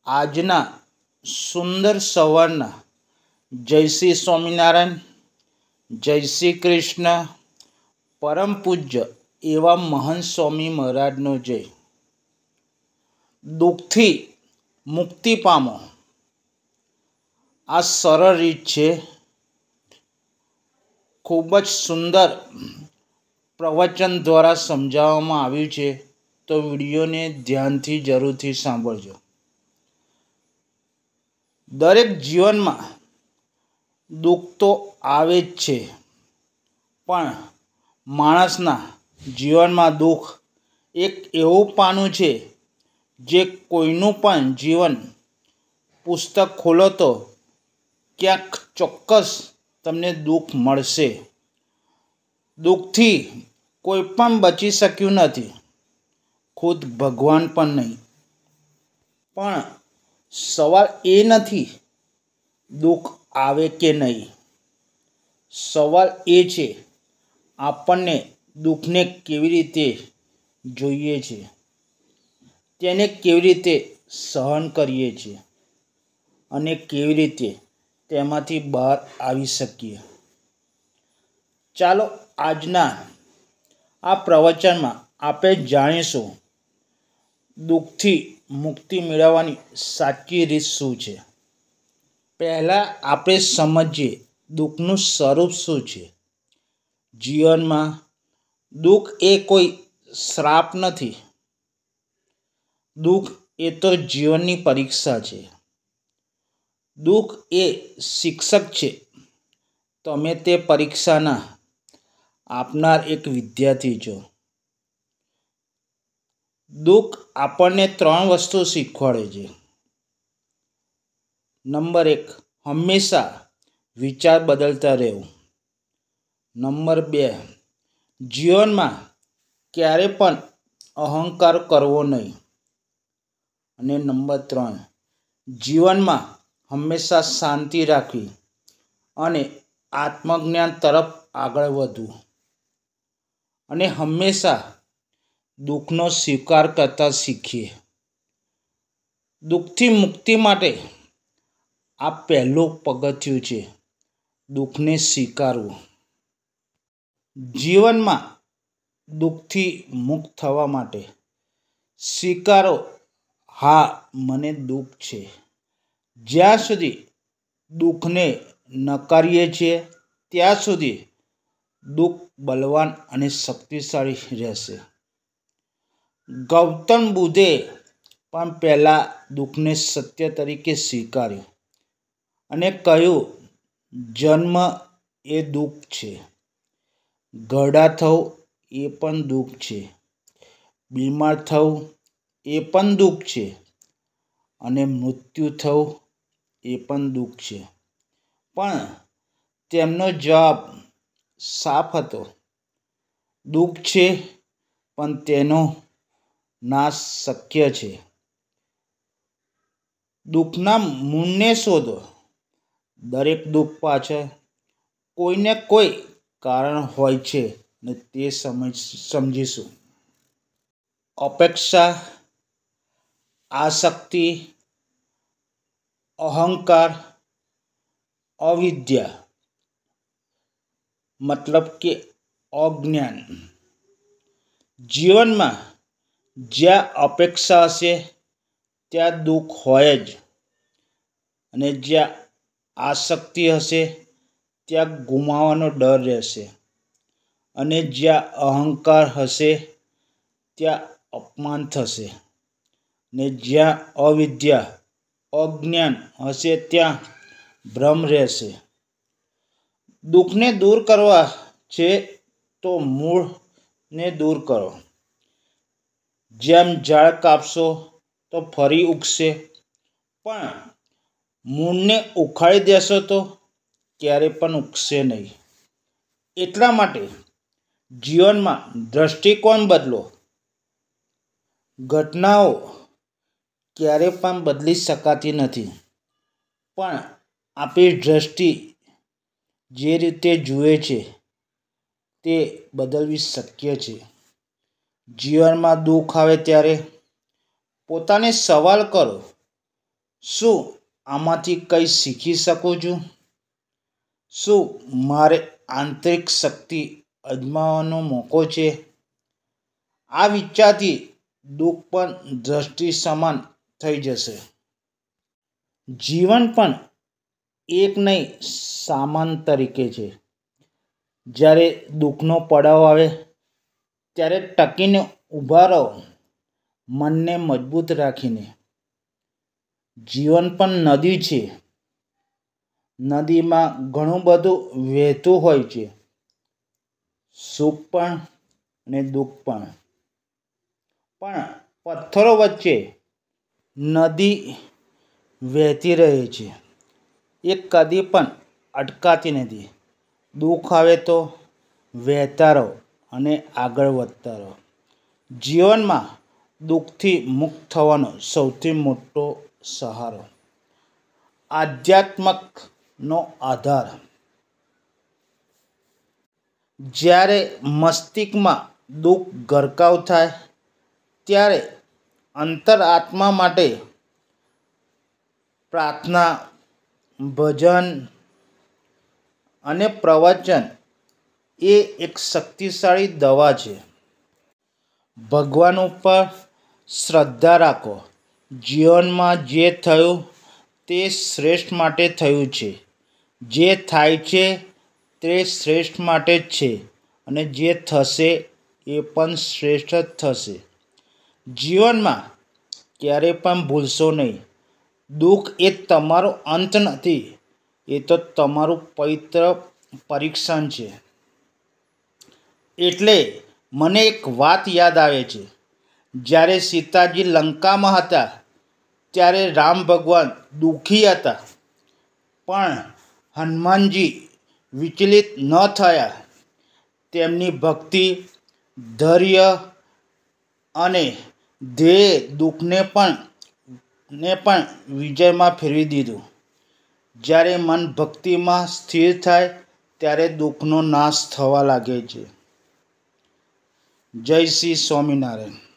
આજના સુંદર સવારના જય શ્રી સ્વામિનારાયણ, જય શ્રી કૃષ્ણ. પરમ પૂજ્ય એવા મહંત સ્વામી મહારાજનો જય. દુઃખથી મુક્તિ પામો, આ સરળ રીત છે. ખૂબ જ સુંદર પ્રવચન દ્વારા સમજાવવામાં આવ્યું છે, તો વિડીયોને ધ્યાનથી જરૂરથી સાંભળજો. દરેક જીવનમાં દુઃખ તો આવે જ છે, પણ માણસના જીવનમાં દુઃખ એક એવું પાનું છે જે કોઈનું પણ જીવન પુસ્તક ખોલો તો ક્યાંક ચોક્કસ તમને દુઃખ મળશે. દુઃખથી કોઈ પણ બચી શક્યું નથી, ખુદ ભગવાન પણ નહીં. પણ સવાલ એ નથી દુઃખ આવે કે નહીં, સવાલ એ છે આપણને દુઃખને કેવી રીતે જોઈએ છે, તેને કેવી રીતે સહન કરીએ છીએ અને કેવી રીતે તેમાંથી બહાર આવી શકીએ. ચાલો આજના આ પ્રવચનમાં આપણે જાણીશું દુઃખથી મુક્તિ મેળવવાની સાચી રીત શું છે. પહેલાં આપણે સમજીએ દુઃખનું સ્વરૂપ શું છે. જીવનમાં દુઃખ એ કોઈ શ્રાપ નથી. દુઃખ એ તો જીવનની પરીક્ષા છે. દુઃખ એ શિક્ષક છે. તમે તે પરીક્ષાના આપનાર એક વિદ્યાર્થી છો. દુઃખ આપણને 3 વસ્તુ શીખવાડે છે. નંબર 1, હંમેશા વિચાર બદલતા રહેવું. નંબર 2, જીવનમાં ક્યારે પણ અહંકાર કરવો નહીં. અને નંબર 3, જીવનમાં હંમેશા શાંતિ રાખવી અને આત્મજ્ઞાન તરફ આગળ વધવું અને હંમેશા દુઃખનો સ્વીકાર કરતા શીખીએ. દુઃખથી મુક્તિ માટે આ પહેલું પગથિયું છે, દુઃખને સ્વીકારવું. જીવનમાં દુઃખથી મુક્ત થવા માટે સ્વીકારો, હા મને દુઃખ છે. જ્યાં સુધી દુઃખને નકારીએ છીએ ત્યાં સુધી દુઃખ બલવાન અને શક્તિશાળી રહેશે. ગૌતમ બુદ્ધે પણ પહેલાં દુઃખને સત્ય તરીકે સ્વીકાર્યું અને કહ્યું, જન્મ એ દુઃખ છે, ઘરડા થવું એ પણ દુઃખ છે, બીમાર થવું એ પણ દુઃખ છે અને મૃત્યુ થવું એ પણ દુઃખ છે. પણ તેમનો જવાબ સાફ હતો, દુઃખ છે પણ તેનો નાશ શક્ય છે. દુઃખના મૂળને શોધો. દરેક દુઃખ પાછળ કોઈને કોઈ કારણ હોય છે ને તે સમજીશું. અપેક્ષા, આસક્તિ, અહંકાર, અવિદ્યા મતલબ કે અજ્ઞાન. જીવનમાં જ્યાં અપેક્ષા હશે ત્યાં દુઃખ હોય જ, અને જ્યાં આસક્તિ હશે ત્યાં ગુમાવવાનો ડર રહેશે, અને જ્યાં અહંકાર હશે ત્યાં અપમાન થશે, ને જ્યાં અવિદ્યા અજ્ઞાન હશે ત્યાં ભ્રમ રહેશે. દુઃખને દૂર કરવા છે તો મૂળને દૂર કરો. જેમ ઝાડ કાપશો તો ફરી ઉગશે, પણ મૂળને ઉખાડી દેશો તો ક્યારે પણ ઉગશે નહીં. એટલા માટે જીવનમાં દૃષ્ટિકોણ બદલો. ઘટનાઓ ક્યારે પણ બદલી શકાતી નથી, પણ આપણી દૃષ્ટિ જે રીતે જુએ છે તે બદલવી શક્ય છે. જીવનમાં દુઃખ આવે ત્યારે પોતાને સવાલ કરો, શું આમાંથી કંઈ શીખી શકું છું? શું મારે આંતરિક શક્તિ અજમાવવાનો મોકો છે? આ વિચારથી દુઃખ પણ દ્રષ્ટિ સમાન થઈ જશે. જીવન પણ એક નહીં સામાન તરીકે છે. જ્યારે દુઃખનો પડાવ આવે ત્યારે ટકીને ઊભા રહો, મનને મજબૂત રાખીને. જીવન પણ નદી છે. નદીમાં ઘણું બધું વહેતું હોય છે, સુખ પણ અને દુઃખ પણ. પણ પથ્થરો વચ્ચે નદી વહેતી રહે છે. એ કદી પણ અટકાતી નથી. દુઃખ આવે તો વહેતા રહો અને આગળ વધતા રહો. જીવનમાં દુઃખથી મુક્ત થવાનો સૌથી મોટો સહારો આધ્યાત્મનો આધાર. જ્યારે મસ્તિષ્કમાં દુઃખ ગરકાવ થાય ત્યારે અંતરાત્મા માટે પ્રાર્થના, ભજન અને પ્રવચન એ એક શક્તિશાળી દવા છે. ભગવાન ઉપર શ્રદ્ધા રાખો. જીવનમાં જે થયું તે શ્રેષ્ઠ માટે થયું છે. જે થાય છે તે શ્રેષ્ઠ માટે જ છે અને જે થશે એ પણ શ્રેષ્ઠ જ થશે. જીવનમાં ક્યારેય પણ ભૂલશો નહીં, દુઃખ એ તમારો અંત નથી, એ તો તમારું પવિત્ર પરીક્ષણ છે. એટલે મને એક વાત યાદ આવે છે. જ્યારે સીતાજી લંકામાં હતા ત્યારે રામ ભગવાન દુઃખી હતા, પણ હનુમાનજી વિચલિત ન થયા. તેમની ભક્તિ, ધૈર્ય અને ધ્યેયે દુઃખને પણ વિજયમાં ફેરવી દીધું. જ્યારે મન ભક્તિમાં સ્થિર થાય ત્યારે દુઃખનો નાશ થવા લાગે છે. જય શ્રી સ્વામિનારાયણ.